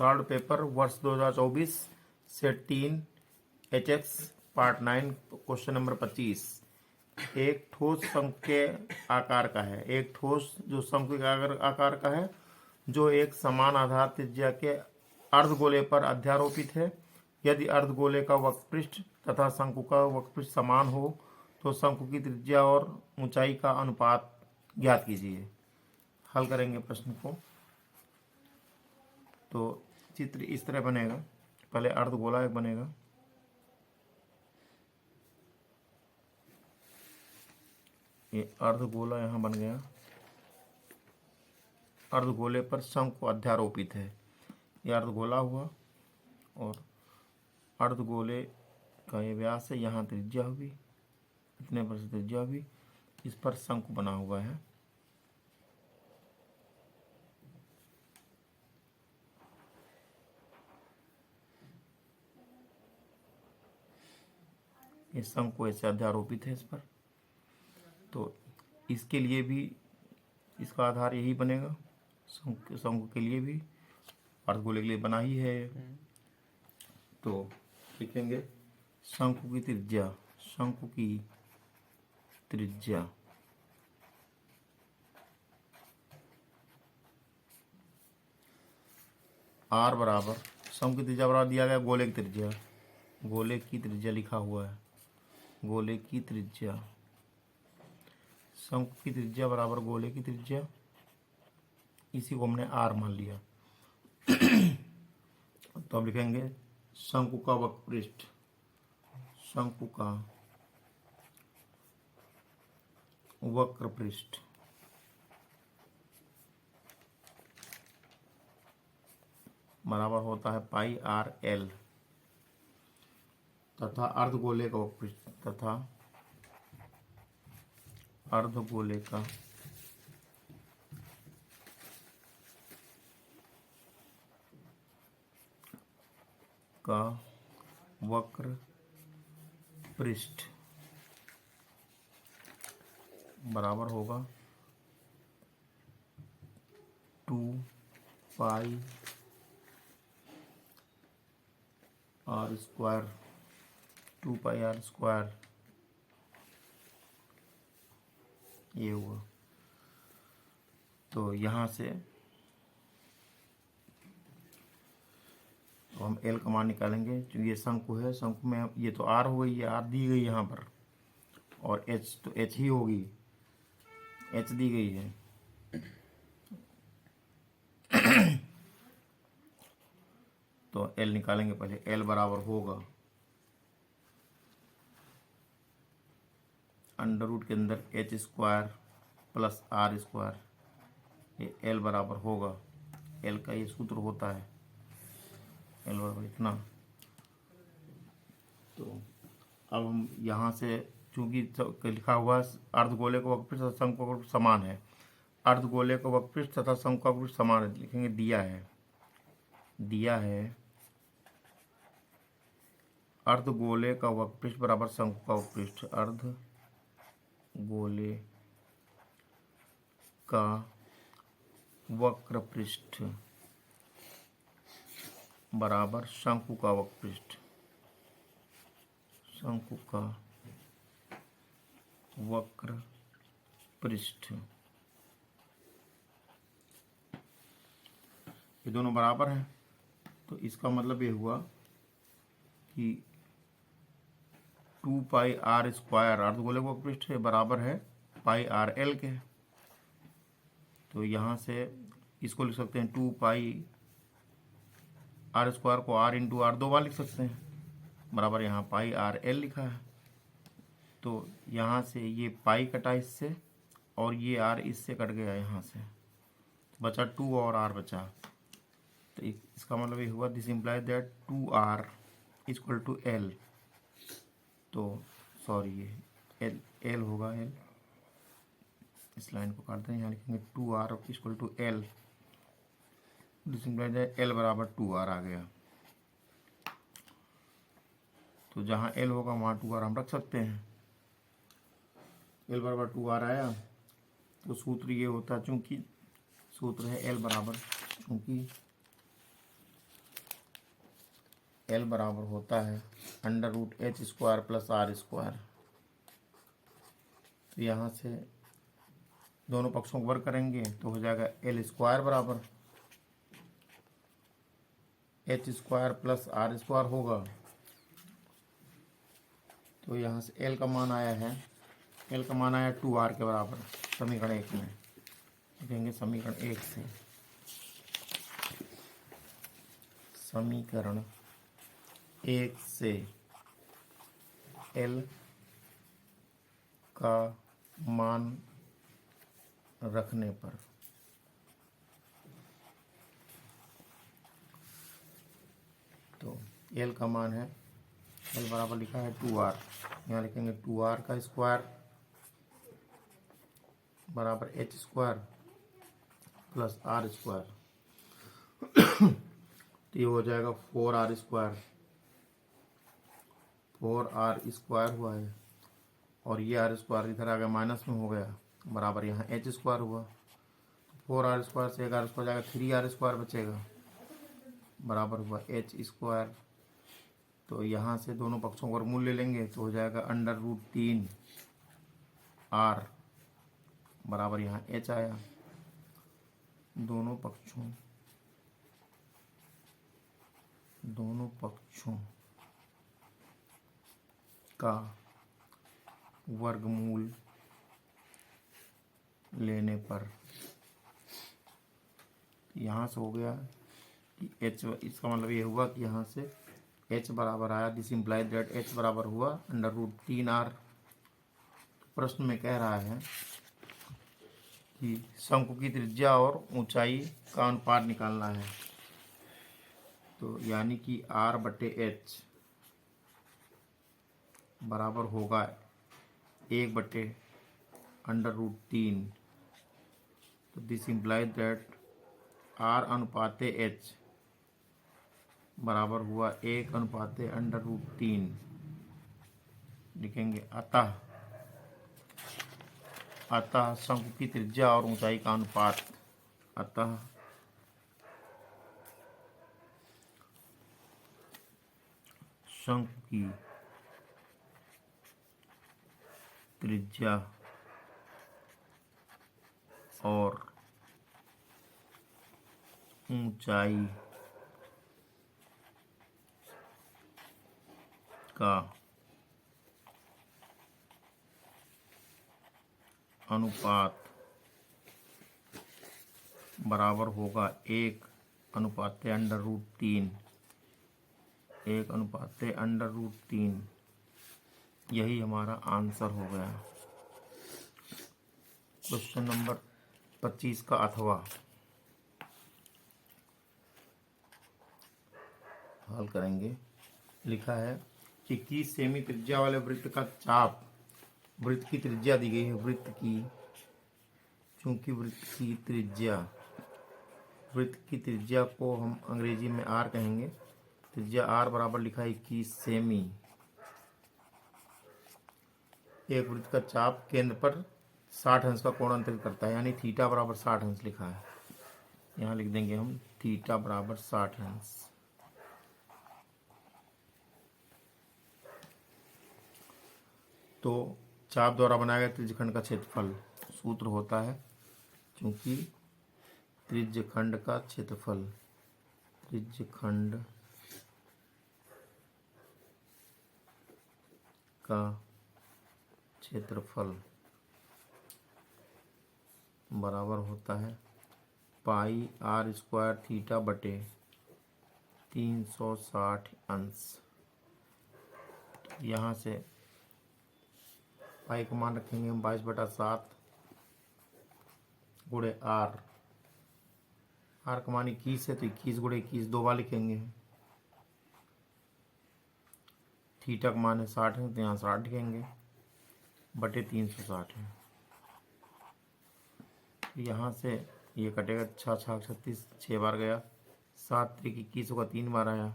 Unsolved paper वर्ष 2024 set 3 HX part 9 question number 25। एक ठोस शंकु के आकार का है। एक ठोस जो शंकु के आकार का है, जो एक समान आधार त्रिज्या के अर्धगोले पर अध्यारोपित है। यदि अर्धगोले का वक्रपृष्ठ तथा शंकु का वक्रपृष्ठ समान हो तो शंकु की त्रिज्या और ऊंचाई का अनुपात ज्ञात कीजिए। हल करेंगे प्रश्न को। तो चित्र इस तरह बनेगा। पहले अर्धगोला एक बनेगा, ये अर्धगोला यहाँ बन गया। अर्धगोले पर शंकु अध्यारोपित है। यह अर्धगोला हुआ और अर्धगोले का ये व्यास है, यहाँ त्रिज्या हुई, इतने पर से त्रिज्या हुई, इस पर शंकु बना हुआ है। ये शंकु ऐसे अध्यारोपित है इस पर, तो इसके लिए भी इसका आधार यही बनेगा। शंकु के लिए भी अर्धगोले के लिए बना ही है। तो लिखेंगे शंकु की त्रिज्या, शंकु की त्रिज्या R बराबर, शंकु की त्रिज्या बराबर दिया गया गोले की त्रिज्या। गोले की त्रिज्या लिखा हुआ है, गोले की त्रिज्या, शंकु की त्रिज्या बराबर गोले की त्रिज्या, इसी को हमने R मान लिया। तो अब लिखेंगे शंकु का वक्रपृष्ठ, शंकु का वक्रपृष्ठ बराबर होता है पाई आर एल, तथा अर्धगोले का वक्रपृष्ठ, तथा अर्धगोले का वक्र पृष्ठ बराबर होगा 2 pi R square, 2 pi R square, ये हुआ। तो यहाँ से तो हम एल का मान निकालेंगे। जो ये शंकु है, शंकु में ये तो आर हो गई, ये आर दी गई यहाँ पर, और एच तो एच ही होगी, एच दी गई है। तो एल निकालेंगे पहले। एल बराबर होगा अंडर रूट के अंदर h square plus r square. ये एल बराबर होगा, एल का ये सूत्र होता है, एल बराबर इतना। तो अब हम यहाँ से, चूंकि लिखा हुआ अर्धगोले का वक्रपृष्ठ तथा शंकु का वक्रपृष्ठ समान है, अर्धगोले का वक्रपृष्ठ तथा शंकु का वक्रपृष्ठ समान है, लिखेंगे दिया है, दिया है अर्धगोले का वक्रपृष्ठ बराबर शंकु का वक्रपृष्ठ, अर्धगोले का वक्रपृष्ठ बराबर शंकु का वक्रपृष्ठ, शंकु का वक्रपृष्ठ। ये दोनों बराबर हैं, तो इसका मतलब ये हुआ कि 2 पाई आर स्क्वायर अर्धगोले का वक्रपृष्ठ बराबर है पाई आर एल के। तो यहाँ से इसको लिख सकते हैं 2 पाई आर स्क्वायर को आर इंटू आर 2 बार लिख सकते हैं, बराबर यहाँ पाई आर एल लिखा है। तो यहाँ से ये पाई कटा इससे, और ये आर इससे कट गया यहाँ से, बचा 2 और आर बचा। तो इसका मतलब ये हुआ, this implies that 2r equal to l. तो सॉरी, ये एल होगा, एल, इस लाइन को काटते हैं, यहाँ लिखेंगे 2r equal to l. This implies that l बराबर 2r आ गया। तो जहाँ एल होगा वहाँ 2r हम रख सकते हैं। एल बराबर 2r आया, तो सूत्र ये होता है, चूंकि सूत्र है एल बराबर, चूंकि एल बराबर होता है under root h square plus r square. तो यहाँ से दोनों पक्षों को वर्ग करेंगे तो हो जाएगा एल स्क्वायर बराबर h square plus r square होगा। तो यहाँ से एल का मान आया है, एल का मान आया 2r के बराबर समीकरण 1 में। लिखेंगे समीकरण 1 से, समीकरण 1 से एल का मान रखने पर तो एल का मान है, एल बराबर लिखा है 2r, यहाँ लिखेंगे 2r का स्क्वायर बराबर h square plus r square. तो ये हो जाएगा 4r स्क्वायर, 4r स्क्वायर हुआ है और ये आर स्क्वायर इधर आ गया माइनस में हो गया बराबर यहाँ एच स्क्वायर हुआ। 4r स्क्वायर से एक आर स्क्वायर जाएगा, 3r स्क्वायर बचेगा बराबर हुआ एच स्क्वायर। तो यहाँ से दोनों पक्षों का वर्गमूल ले लेंगे तो हो जाएगा अंडर रूट 3r बराबर यहाँ एच आया। दोनों पक्षों का वर्गमूल लेने पर यहाँ से हो गया कि h, इसका मतलब ये हुआ कि यहाँ से h बराबर आया, दिस इम्प्लाइज दैट h बराबर हुआ अंडर रूट 3r। प्रश्न में कह रहा है कि शंकु की त्रिज्या और ऊंचाई का अनुपात निकालना है। तो यानी कि r बटे h बराबर होगा 1 बटे अंडर रूट 3। तो दिस इम्प्लाइज दैट r अनुपाते h बराबर हुआ 1 अनुपाते अंडर रूट 3। लिखेंगे अतः शंकु की त्रिज्या और ऊंचाई का अनुपात, अतः शंकु की त्रिज्या और ऊंचाई का अनुपात बराबर होगा 1 अनुपाते अंडर रूट 3, 1 अनुपाते अंडर रूट 3। यही हमारा आंसर हो गया। क्वेश्चन नंबर 25 का अथवा हल करेंगे। लिखा है कि 21 सेमी त्रिज्या वाले वृत्त का चाप, वृत्त की त्रिज्या दी गई है, वृत्त की, चूंकि वृत्त की त्रिज्या को हम अंग्रेजी में r कहेंगे। त्रिज्या r बराबर लिखा है 21 सेमी। एक वृत्त का चाप केंद्र पर 60 अंश का कोण अंतरित करता है, यानी थीटा बराबर 60 अंश लिखा है। यहाँ लिख देंगे हम थीटा बराबर 60 अंश। तो चाप द्वारा बनाया गया त्रिज्यखंड का क्षेत्रफल, सूत्र होता है, क्योंकि त्रिज्यखंड का क्षेत्रफल, त्रिज्यखंड का क्षेत्रफल बराबर होता है पाई r स्क्वायर थीटा बटे 360 अंश। यहाँ से पाई का मान रखेंगे हम 22/7 गुणे r का मान 21 है तो 21 गुणे 21 दो बार लिखेंगे। थीटा का मान है 60 है तो यहाँ 60 लिखेंगे बटे 360 है। यहाँ से ये कटेगा 6 6 36, 6 बार गया, 7 3 21 होगा, 3 बार आया,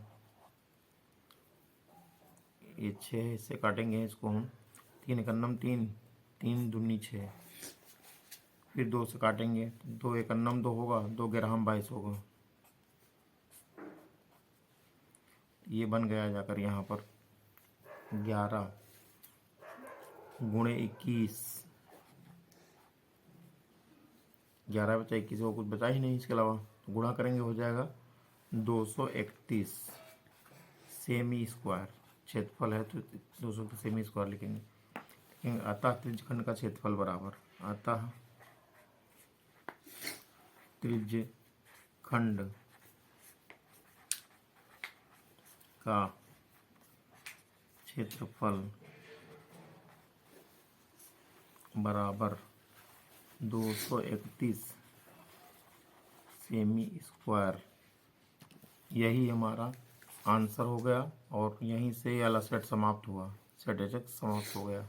ये 6 इससे काटेंगे इसको हम, 3 एकन्नम 3, 3 दूनी 6, फिर 2 से काटेंगे, 2 एकन्नम 2 होगा, 2 ग्यारहम 22 होगा। ये बन गया जाकर यहाँ पर 11 गुणे 21, 11 बचा 21 को कुछ बचा ही नहीं इसके अलावा, तो गुणा करेंगे हो जाएगा 231 सेमी स्क्वायर। क्षेत्रफल है तो 200 सेमी स्क्वायर लिखेंगे। अतः त्रिज्यखंड का क्षेत्रफल बराबर, अतः त्रिज्यखंड का क्षेत्रफल बराबर 231 सेमी स्क्वायर। यही हमारा आंसर हो गया और यहीं से ये वाला सेट समाप्त हुआ, सेट एच समाप्त हो गया।